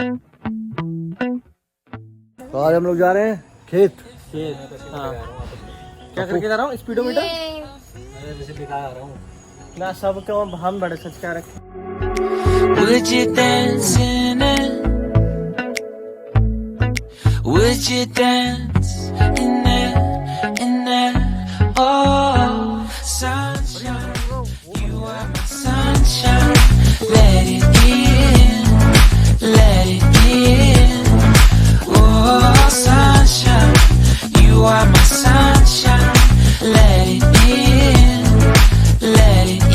तो आज हम लोग जा रहे हैं खेत। हाँ। क्या करके जा रहा हूँ? स्पीडोमीटर ना सब क्यों हम बड़े सच क्या रखे। Would you dance in it? Would you dance in it? In it? Oh, sunshine, you are my sunshine. Let it in, let it in. Oh, sunshine, you are my sunshine. Let it in, let it in.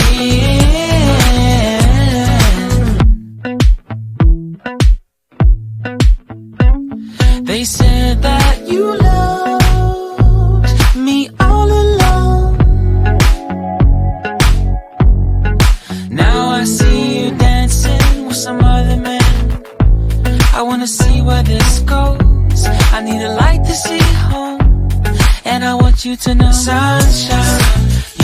They said that you loved me all along. Now I see you dancing with some other man. I wanna see where this goes. I need a light to see home. And I want you to know, sunshine,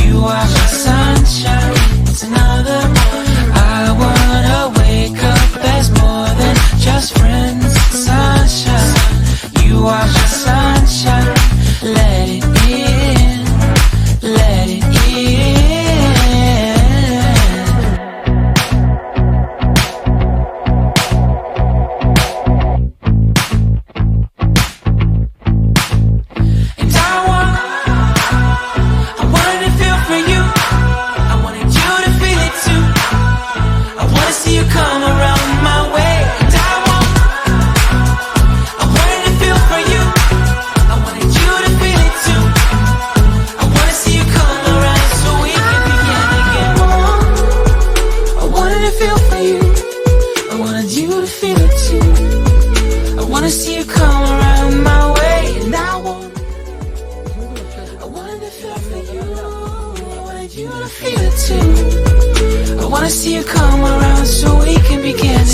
you are my sunshine. It's another morning. I wanna wake up as more than just friends. Sunshine, you are my sunshine. Let it in, let it in. And I wanted to feel for you. I wanted you to feel it too. I wanna see you come around my way. And I wanted to feel for you. I wanted you to feel it too. I wanna see you come around so we can begin again. I wanted to feel for you. I wanted you to feel it too. I wanna see you come around my way. And I wanted to feel for you. I wanted you to feel it too. I wanna see you come around so we can begin